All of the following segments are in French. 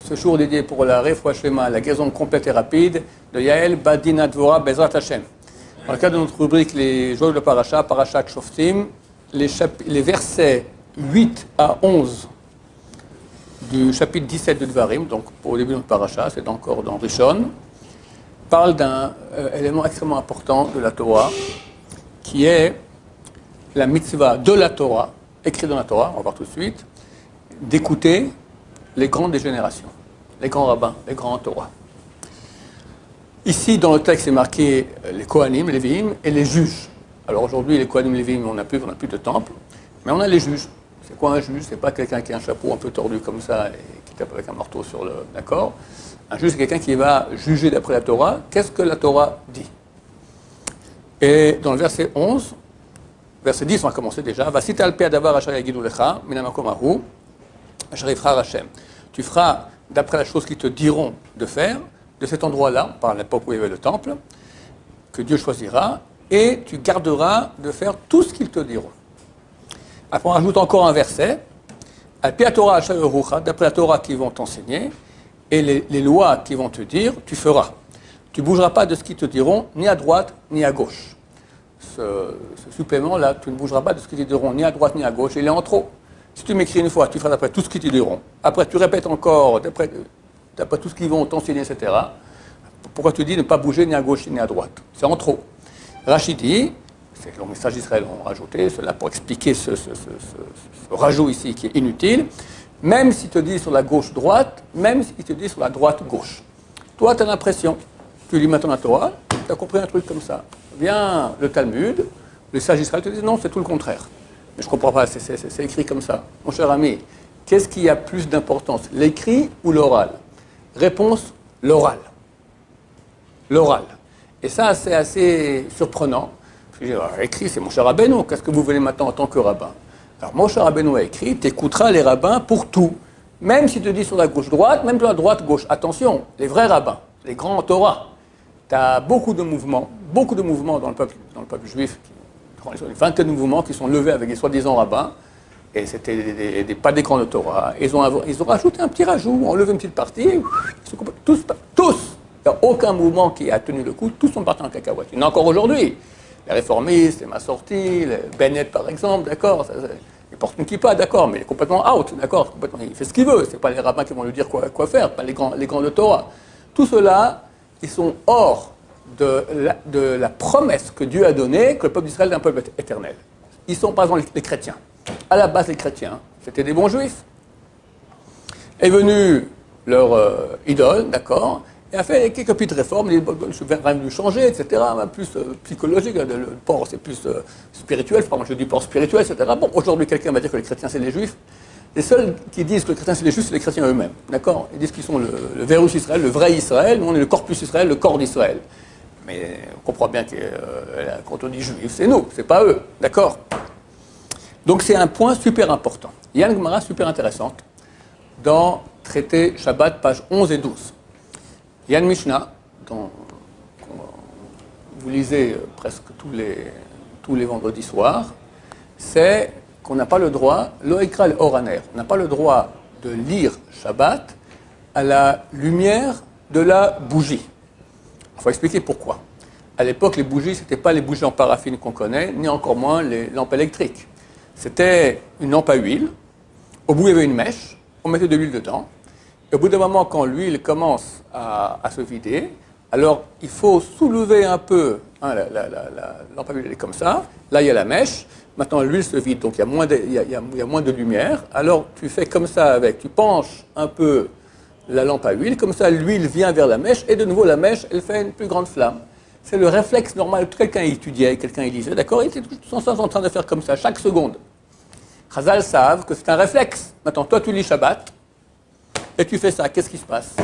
Ce jour dédié pour la Refoua Shlema, la guérison complète et rapide de Yael Badina Dvora Bezrat Hashem. Dans le cadre de notre rubrique Les jours de Parasha, Parashat Shoftim, les versets 8 à 11 du chapitre 17 de Dvarim, donc au début de notre Parasha, c'est encore dans Rishon, parlent d'un élément extrêmement important de la Torah, qui est la mitzvah de la Torah, écrit dans la Torah, on va voir tout de suite, d'écouter les grandes des générations, les grands rabbins, les grands Torah. Ici, dans le texte, c'est marqué les Kohanim, les Lévi'im et les juges. Alors aujourd'hui, les Kohanim, les Lévi'im, on n'a plus de temple, mais on a les juges. C'est quoi un juge? C'est pas quelqu'un qui a un chapeau un peu tordu comme ça et qui tape avec un marteau sur le... D'accord? Un juge, c'est quelqu'un qui va juger d'après la Torah. Qu'est-ce que la Torah dit? Et dans le verset 11, verset 10, on va commencer déjà. Vasita al pi adavar asher yagidu lecha min hamakom hahu asher yivchar Hashem. Tu feras d'après la chose qu'ils te diront de faire, de cet endroit-là, par l'époque où il y avait le temple, que Dieu choisira, et tu garderas de faire tout ce qu'ils te diront. Après, on rajoute encore un verset. Al pi Torah asher yorucha, d'après la Torah qu'ils vont t'enseigner, et les lois qu'ils vont te dire, tu feras. Tu ne bougeras pas de ce qu'ils te diront, ni à droite, ni à gauche. Ce supplément-là, tu ne bougeras pas de ce qu'ils te diront, ni à droite, ni à gauche, il est en trop. Si tu m'écris une fois, tu feras d'après tout ce qu'ils te diront. Après, tu répètes encore, d'après tout ce qu'ils vont t'enseigner, etc. Pourquoi tu dis ne pas bouger ni à gauche, ni à droite? C'est en trop. Rachid dit, c'est que le message d'Israël ont rajouté cela pour expliquer ce rajout ici qui est inutile. Même s'il te dit sur la gauche-droite, même s'il te dit sur la droite-gauche. Toi, tu as l'impression, tu lis maintenant la Torah, tu as compris un truc comme ça. Vient le Talmud, le sage d'Israël te dit non, c'est tout le contraire. Mais je ne comprends pas, c'est écrit comme ça. Mon cher ami, qu'est-ce qui a plus d'importance, l'écrit ou l'oral? Réponse, l'oral. L'oral. Et ça, c'est assez surprenant. Écrit, c'est mon cher Rabbeinu, qu'est-ce que vous voulez maintenant en tant que rabbin? Alors, Moshe Rabbeinu a écrit, tu écouteras les rabbins pour tout. Même si tu dis sur la gauche-droite, même sur la droite-gauche. Attention, les vrais rabbins, les grands Torah. Tu as beaucoup de mouvements dans le peuple juif, une vingtaine de mouvements qui sont levés avec des soi-disant rabbins. Et c'était pas des grands de Torah. Ils ont rajouté un petit rajout, enlevé une petite partie. Tous. Il n'y a aucun mouvement qui a tenu le coup, tous sont partis en cacahuète. Il y en a encore aujourd'hui. Les réformistes, les Massortis, les Bennett par exemple, d'accord, il porte une kippa, d'accord, mais il est complètement out, d'accord, il fait ce qu'il veut, ce n'est pas les rabbins qui vont lui dire quoi faire, pas les grands de Torah. Tout cela, ils sont hors de la promesse que Dieu a donnée, que le peuple d'Israël est un peuple éternel. Ils sont par exemple les chrétiens. À la base, les chrétiens, c'était des bons juifs. Est venu leur idole, d'accord, et a fait quelques petites réformes, je vais rien lui changer, etc., plus psychologique, le port c'est plus spirituel, moi je dis port spirituel, etc. Bon, aujourd'hui quelqu'un va dire que les chrétiens c'est les juifs. Les seuls qui disent que les chrétiens c'est les juifs, c'est les chrétiens eux-mêmes, d'accord? Ils disent qu'ils sont le Vérus Israël, le vrai Israël, nous on est le corpus Israël, le corps d'Israël. Mais on comprend bien que quand on dit juif, c'est nous, c'est pas eux, d'accord? Donc c'est un point super important. Il y a une Gemara super intéressante dans Traité Shabbat, pages 11 et 12. Il y a une Mishnah, dont vous lisez presque tous les vendredis soirs, c'est qu'on n'a pas le droit, l'oikra oraner, on n'a pas le droit de lire Shabbat à la lumière de la bougie. Il faut expliquer pourquoi. À l'époque, les bougies, ce n'étaient pas les bougies en paraffine qu'on connaît, ni encore moins les lampes électriques. C'était une lampe à huile, au bout il y avait une mèche, on mettait de l'huile dedans, et au bout d'un moment, quand l'huile commence à se vider, alors il faut soulever un peu, la lampe à huile est comme ça, là il y a la mèche, maintenant l'huile se vide, donc il y a moins de lumière, alors tu fais comme ça tu penches un peu la lampe à huile, comme ça l'huile vient vers la mèche, et de nouveau la mèche, elle fait une plus grande flamme. C'est le réflexe normal, quelqu'un étudiait, quelqu'un lisait, d'accord, il était tout en train de faire comme ça, chaque seconde. Chazal savent que c'est un réflexe. Maintenant, toi tu lis Shabbat, et tu fais ça, qu'est-ce qui se passe?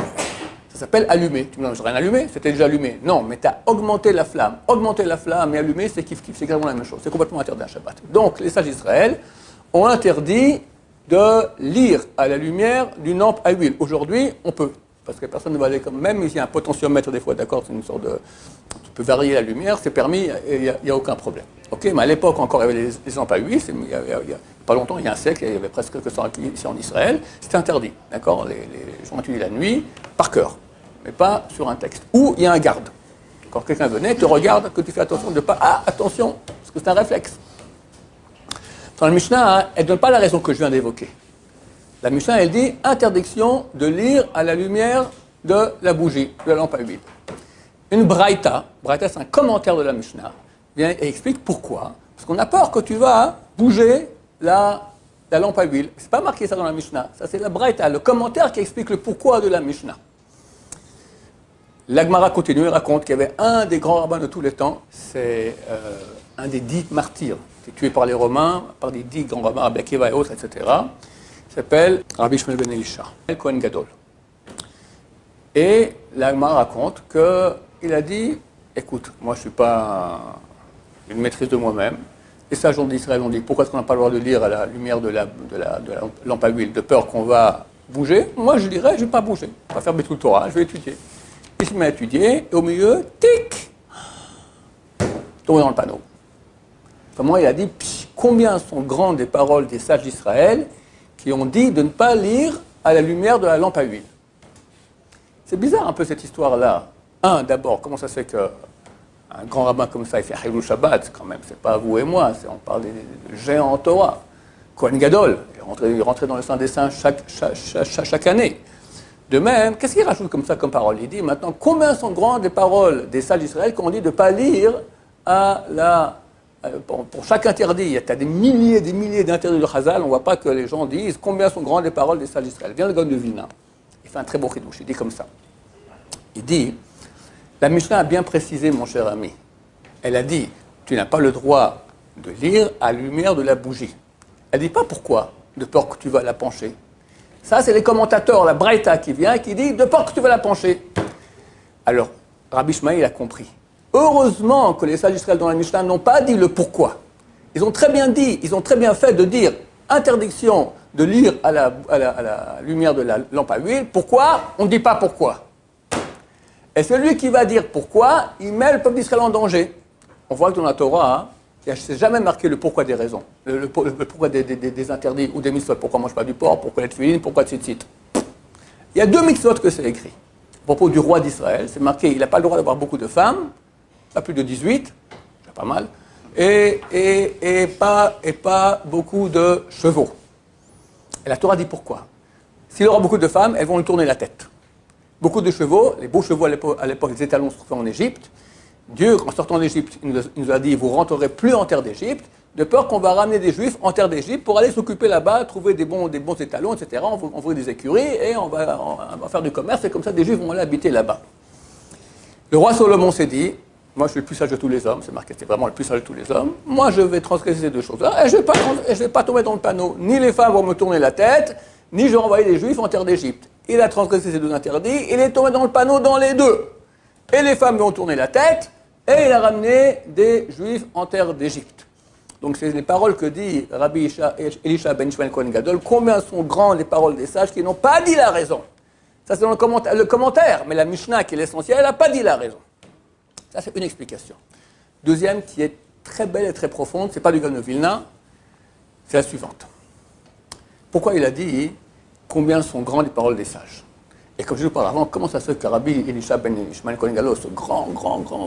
Ça s'appelle allumer. Tu me dis, j'ai rien allumé, c'était déjà allumé. Non, mais tu as augmenté la flamme. Augmenter la flamme et allumer, c'est kiff, c'est exactement la même chose. C'est complètement interdit à Shabbat. Donc, les sages d'Israël ont interdit de lire à la lumière d'une lampe à huile. Aujourd'hui, on peut. parce que personne ne va aller comme même s'il y a un potentiomètre des fois, d'accord, c'est une sorte de... Tu peux varier la lumière, c'est permis, il n'y a aucun problème. Ok, mais à l'époque encore, il y avait les lampes à huile, il y a pas longtemps, il y a un siècle, il y avait presque que ça ici en Israël, c'était interdit, d'accord, les gens étudiaient la nuit, par cœur, mais pas sur un texte. Ou il y a un garde. Quand quelqu'un venait, te regarde, que tu fais attention de ne pas... Ah, attention, parce que c'est un réflexe. Dans la Mishnah, elle ne donne pas la raison que je viens d'évoquer. La Mishnah, elle dit interdiction de lire à la lumière de la bougie, de la lampe à huile. Une braïta c'est un commentaire de la Mishnah, vient et explique pourquoi. Parce qu'on a peur que tu vas bouger la lampe à huile. Ce n'est pas marqué ça dans la Mishnah. Ça, c'est la braïta, le commentaire qui explique le pourquoi de la Mishnah. L'Agmara continue et raconte qu'il y avait un des grands rabbins de tous les temps, c'est un des 10 martyrs, qui est tué par les Romains, par des 10 grands rabbins, Rabbi Akiva et autres, etc. Il s'appelle Rabbi Shmuel ben Elisha, el Kohen Gadol. Et l'Agmara raconte qu'il a dit, écoute, moi je ne suis pas une maîtrise de moi-même, les sages d'Israël ont dit, pourquoi est-ce qu'on n'a pas le droit de lire à la lumière de la lampe à huile, de peur qu'on va bouger? Moi je dirais, je ne vais pas bouger, je vais faire Betul Torah, je vais étudier. Il se met à étudier, et au milieu, tic, tombé dans le panneau. Comment il a dit, combien sont grandes les paroles des sages d'Israël qui ont dit de ne pas lire à la lumière de la lampe à huile. C'est bizarre un peu cette histoire-là. D'abord, comment ça se fait qu'un grand rabbin comme ça, il fait Chilul Shabbat, quand même, c'est pas vous et moi, on parle des géants en Torah. Kohen Gadol, il rentrait dans le Saint des Saints chaque année. De même, qu'est-ce qu'il rajoute comme ça comme parole? Il dit maintenant, combien sont grandes les paroles des sages d'Israël qu'on dit de ne pas lire à la... Pour chaque interdit, il y a des milliers d'interdits de Chazal, on ne voit pas que les gens disent combien sont grandes les paroles des sages d'Israël. Vient le Gaon de Vilna, il fait un très beau chidouche, il dit comme ça. Il dit, la Mishnah a bien précisé, mon cher ami, elle a dit, tu n'as pas le droit de lire à la lumière de la bougie. Elle ne dit pas pourquoi, de peur que tu vas la pencher. Ça, c'est les commentateurs, la Braïta qui vient et qui dit de peur que tu vas la pencher. Alors, Rabbi Shmuel a compris. Heureusement que les sages d'Israël dans la Mishnah n'ont pas dit le pourquoi. Ils ont très bien dit, ils ont très bien fait de dire interdiction de lire à la lumière de la lampe à huile. Pourquoi? On ne dit pas pourquoi. Et celui qui va dire pourquoi, il met le peuple d'Israël en danger. On voit que dans la Torah, il n'y a jamais marqué le pourquoi des raisons, le pourquoi des interdits ou des mitzvot. Pourquoi on ne mange pas du porc, pourquoi les tefillin, pourquoi tzitzit. Il y a 2 mitzvot que c'est écrit. À propos du roi d'Israël, c'est marqué, il n'a pas le droit d'avoir beaucoup de femmes, pas plus de 18, c'est pas mal, et pas beaucoup de chevaux. Et la Torah dit pourquoi. S'il aura beaucoup de femmes, elles vont lui tourner la tête. Beaucoup de chevaux, les beaux chevaux à l'époque, les étalons se trouvaient en Égypte. Dieu, en sortant d'Égypte, il nous a dit, vous ne rentrerez plus en terre d'Égypte, de peur qu'on va ramener des Juifs en terre d'Égypte pour aller s'occuper là-bas, trouver des bons étalons, etc. On va ouvrir des écuries et on va faire du commerce, et comme ça, des Juifs vont aller habiter là-bas. Le roi Salomon s'est dit, moi je suis le plus sage de tous les hommes, c'est marqué, c'est vraiment le plus sage de tous les hommes, moi je vais transgresser ces 2 choses-là, et je ne vais pas tomber dans le panneau. Ni les femmes vont me tourner la tête, ni je vais envoyer les Juifs en terre d'Égypte. Il a transgressé ces 2 interdits, il est tombé dans le panneau dans les 2. Et les femmes vont tourner la tête, et il a ramené des Juifs en terre d'Égypte. Donc c'est les paroles que dit Rabbi Elisha ben Shmuel Kohen Gadol. Combien sont grandes les paroles des sages qui n'ont pas dit la raison. Ça c'est dans le commentaire, mais la Mishnah qui est l'essentiel, elle n'a pas dit la raison. Ça c'est une explication. Deuxième qui est très belle et très profonde, c'est pas du Gaon de Vilna, c'est la suivante. Pourquoi il a dit combien sont grandes les paroles des sages? Et comme je vous parle avant, comment ça se fait que Rabbi Elisha ben Shmuel Kohen Gadol, ce grand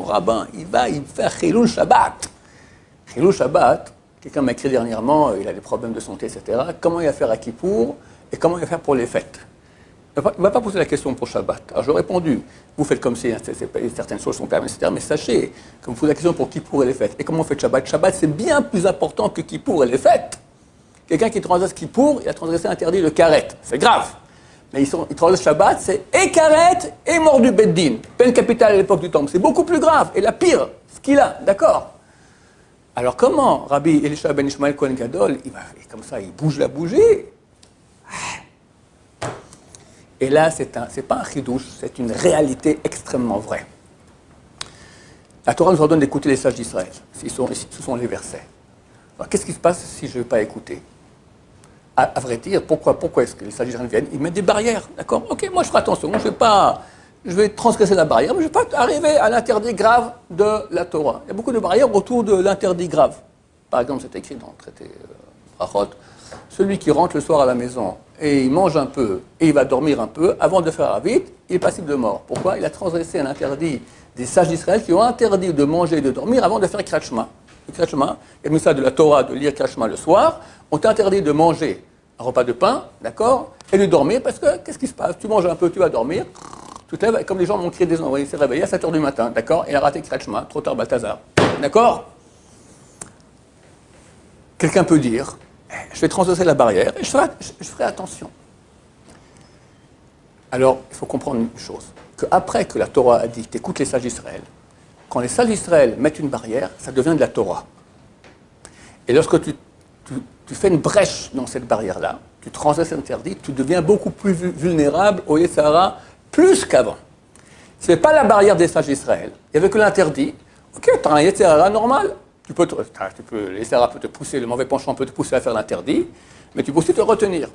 rabbin, il fait Chilul Shabbat. Chilul Shabbat, quelqu'un m'a écrit dernièrement, il a des problèmes de santé, etc. Comment il va faire à Kippour et comment il va faire pour les fêtes? Il ne va pas poser la question pour Shabbat. Alors je lui ai répondu, vous faites comme si certaines choses sont permises, etc. Mais sachez que vous posez la question pour Kippour et les fêtes. Et comment on fait Shabbat? Shabbat, c'est bien plus important que Kippour et les fêtes. Quelqu'un qui transgresse Kippour, il a transgressé interdit le karet. C'est grave. Mais il transgresse Shabbat, c'est et karet et mort du Beddin. Peine capitale à l'époque du Temple. C'est beaucoup plus grave. Et la pire, ce qu'il a, d'accord? Alors comment Rabbi Elisha ben Shmuel Kohen Gadol, comme ça, il bouge la bougie? Et là, c'est pas un chidouche, c'est une réalité extrêmement vraie. La Torah nous ordonne d'écouter les sages d'Israël. Ce sont les versets. Alors, qu'est-ce qui se passe si je ne vais pas écouter? À vrai dire, pourquoi est-ce que les sages d'Israël viennent? Ils mettent des barrières, d'accord? Ok, moi je ferai attention, je vais transgresser la barrière, mais je ne vais pas arriver à l'interdit grave de la Torah. Il y a beaucoup de barrières autour de l'interdit grave. Par exemple, c'est écrit dans le traité Brachot, celui qui rentre le soir à la maison et il mange un peu et il va dormir un peu, avant de faire vite, il est passible de mort. Pourquoi? Il a transgressé un interdit des sages d'Israël qui ont interdit de manger et de dormir avant de faire Kriyat Shema. Le Kriyat Shema, il y a ça de la Torah de lire Kriyat Shema le soir, ont interdit de manger un repas de pain, d'accord, et de dormir, parce que qu'est-ce qui se passe? Tu manges un peu, tu vas dormir, tu te lèves, et comme les gens m'ont crié des envois, il s'est réveillé à 7h du matin, d'accord, il a raté Kriyat Shema, trop tard Balthazar, d'accord? Quelqu'un peut dire, je vais transgresser la barrière et je ferai attention. Alors, il faut comprendre une chose, qu'après que la Torah a dit, écoute les sages d'Israël, quand les sages d'Israël mettent une barrière, ça devient de la Torah. Et lorsque tu fais une brèche dans cette barrière-là, tu transgresses l'interdit, tu deviens beaucoup plus vulnérable au Yetzirah, plus qu'avant. Ce n'est pas la barrière des sages d'Israël. Il n'y avait que l'interdit. Ok, tu as un Yetzirah normal. Le Yetzirah peut te pousser, le mauvais penchant peut te pousser à faire l'interdit, mais tu peux aussi te retenir.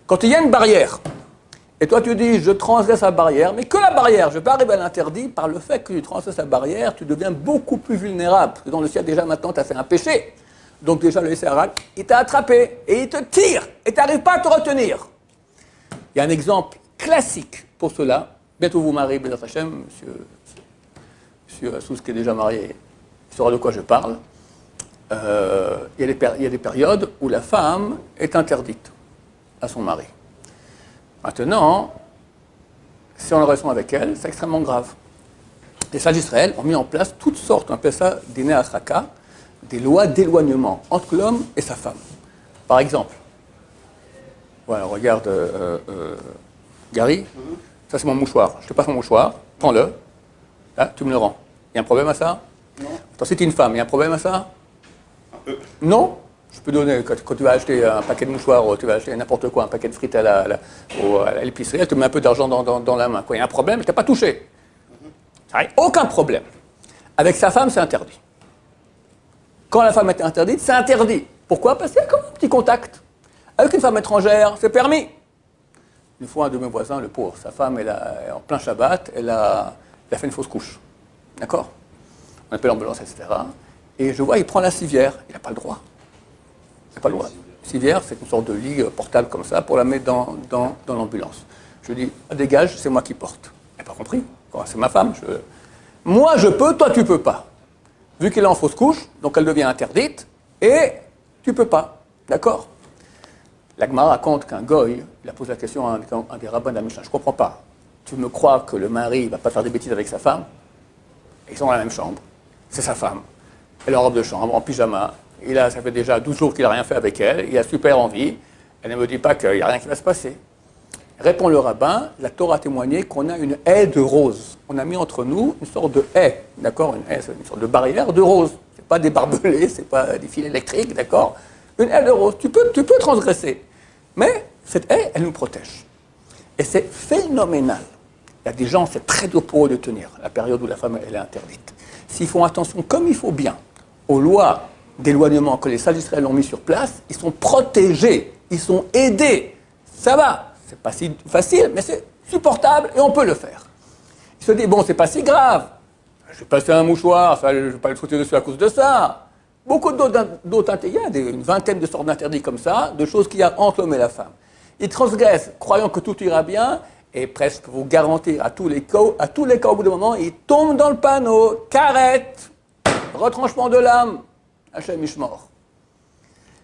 Quand il y a une barrière, et toi tu dis, je transgresse la barrière, mais que la barrière, je ne vais pas arriver à l'interdit, par le fait que tu transgresses la barrière, tu deviens beaucoup plus vulnérable. Parce que dans le ciel, déjà maintenant, tu as fait un péché. Donc déjà, le Yetzirah, il t'a attrapé, et il te tire, et tu n'arrives pas à te retenir. Il y a un exemple classique pour cela. Bientôt vous mariez, Bézat Hashem, monsieur Assous qui est déjà marié, il saura de quoi je parle. Il y a des périodes où la femme est interdite à son mari. Maintenant, si on a relation avec elle, c'est extrêmement grave. Les sages d'Israël ont mis en place toutes sortes, on appelle ça des Ne'achaka, des lois d'éloignement entre l'homme et sa femme. Par exemple, voilà, regarde Gary, ça c'est mon mouchoir, je te passe mon mouchoir, prends-le, là, tu me le rends. Il y a un problème à ça? Non. Attends, si tu es une femme, il y a un problème à ça? Non. Je peux donner, quand tu vas acheter un paquet de mouchoirs, ou tu vas acheter n'importe quoi, un paquet de frites à l'épicerie, elle te met un peu d'argent dans la main. Quoi. Il y a un problème, elle ne t'a pas touché. Ça n'a aucun problème. Avec sa femme, c'est interdit. Quand la femme est interdite, c'est interdit. Pourquoi? Parce qu'il y a comme un petit contact. Avec une femme étrangère, c'est permis. Une fois, un de mes voisins, le pauvre, sa femme, en plein Shabbat, elle a fait une fausse couche. D'accord? On appelle l'ambulance, etc. Et je vois, il prend la civière. Il n'a pas le droit. Il n'a pas le droit. Civière, c'est une sorte de lit portable comme ça pour la mettre dans l'ambulance. Je lui dis, dégage, c'est moi qui porte. Elle n'a pas compris. C'est ma femme. Moi, je peux, toi, tu peux pas. Vu qu'elle est en fausse couche, donc elle devient interdite, et tu peux pas. D'accord? La Gemara raconte qu'un goy, il a posé la question à un des rabbins de la Mishnah. Je ne comprends pas. Tu me crois que le mari ne va pas faire des bêtises avec sa femme? Ils sont dans la même chambre. C'est sa femme. Elle est en robe de chambre, en pyjama. Ça fait déjà 12 jours qu'il n'a rien fait avec elle. Il a super envie. Elle ne me dit pas qu'il n'y a rien qui va se passer. Répond le rabbin, la Torah a témoigné qu'on a une haie de roses. On a mis entre nous une sorte de haie, d'accord? Une haie, c'est une sorte de barrière de roses. Ce n'est pas des barbelés, ce n'est pas des fils électriques, d'accord? Une haie de roses. Tu peux transgresser. Mais cette haie, elle nous protège. Et c'est phénoménal. Il y a des gens, c'est très dur pour eux de tenir la période où la femme elle est interdite. S'ils font attention comme il faut bien aux lois d'éloignement que les sages d'Israël ont mis sur place, ils sont protégés, ils sont aidés. Ça va, c'est pas si facile, mais c'est supportable et on peut le faire. Ils se disent, bon, c'est pas si grave, je vais passer un mouchoir, je ne vais pas le sauter dessus à cause de ça. Beaucoup d'autres, il y a une vingtaine de sortes d'interdits comme ça, de choses qu'il y a entre l'homme et la femme. Ils transgressent, croyant que tout ira bien, et presque vous garantir à tous les cas, au bout d'un moment, ils tombent dans le panneau, carette, retranchement de l'âme, Hachem Ishmor.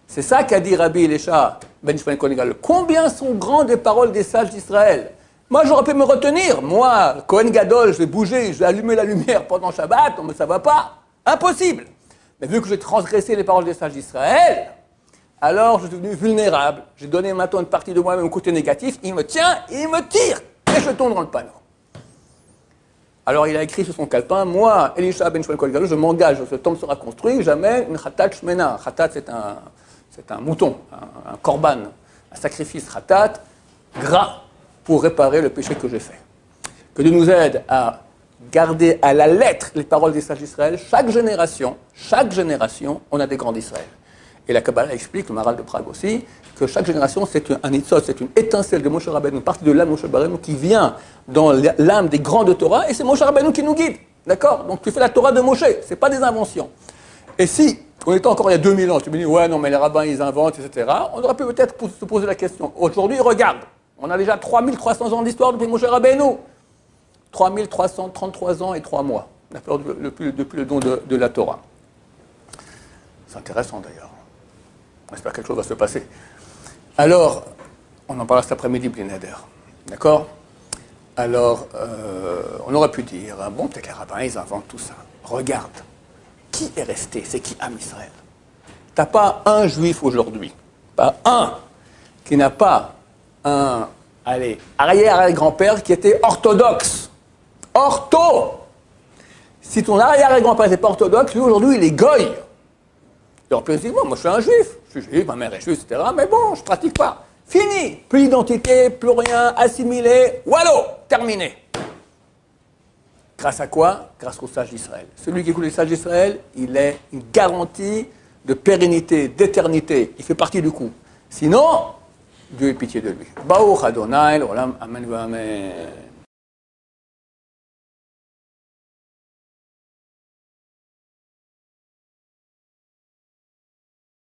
C'est ça qu'a dit Rabbi Elisha ben Ishmael Kohen Gadol. Combien sont grandes les paroles des sages d'Israël? Moi, j'aurais pu me retenir. Moi, Kohen Gadol, je vais bouger, je vais allumer la lumière pendant Shabbat, mais ça ne va pas. Impossible. Mais vu que j'ai transgressé les paroles des sages d'Israël, alors je suis devenu vulnérable. J'ai donné maintenant une partie de moi-même au côté négatif. Il me tient, il me tire, et je tombe dans le panneau. Alors il a écrit sur son calepin, moi, Elisha ben Shmuel Kohen Gadol, je m'engage, ce temple sera construit, jamais une khatat shmena. Khatat, c'est un mouton, un korban, un sacrifice khatat, gras, pour réparer le péché que j'ai fait. Que Dieu nous aide à garder à la lettre les paroles des sages d'Israël. Chaque génération, on a des grands d'Israël. Et la Kabbalah explique, le Maharal de Prague aussi, que chaque génération, c'est un nitzot, c'est une étincelle de Moshe Rabbeinu, une partie de l'âme de Moshe Rabbeinu qui vient dans l'âme des grands de Torah, et c'est Moshe Rabbeinu qui nous guide. D'accord? Donc tu fais la Torah de Moshe, c'est pas des inventions. Et si, on était encore il y a 2000 ans, tu me dis, ouais, non, mais les rabbins, ils inventent, etc., on aurait pu peut-être se poser la question. Aujourd'hui, regarde, on a déjà 3300 ans d'histoire depuis Moshe Rabbeinu. 3333 ans et 3 mois, depuis le don de la Torah. C'est intéressant d'ailleurs. On espère que quelque chose va se passer. Alors, on en parlera cet après-midi, Blinéder. D'accord? Alors, on aurait pu dire, bon, peut-être les rabbins, ils inventent tout ça. Regarde, qui est resté? C'est qui Am Israël? T'as pas un juif aujourd'hui, pas un, qui n'a pas un, arrière-grand-père qui était orthodoxe. Ortho! Si ton arrière-grand-père n'était pas orthodoxe, lui aujourd'hui, il est goy. Alors, puis, moi, je suis un juif, ma mère est juive, etc., mais bon, je ne pratique pas. Fini! Plus d'identité, plus rien, assimilé, wallo! Terminé. Grâce à quoi? Grâce au sage d'Israël. Celui qui écoute les sages d'Israël, il est une garantie de pérennité, d'éternité. Il fait partie du coup. Sinon, Dieu ait pitié de lui. Baruch Adonai, l'olam, amen, amen.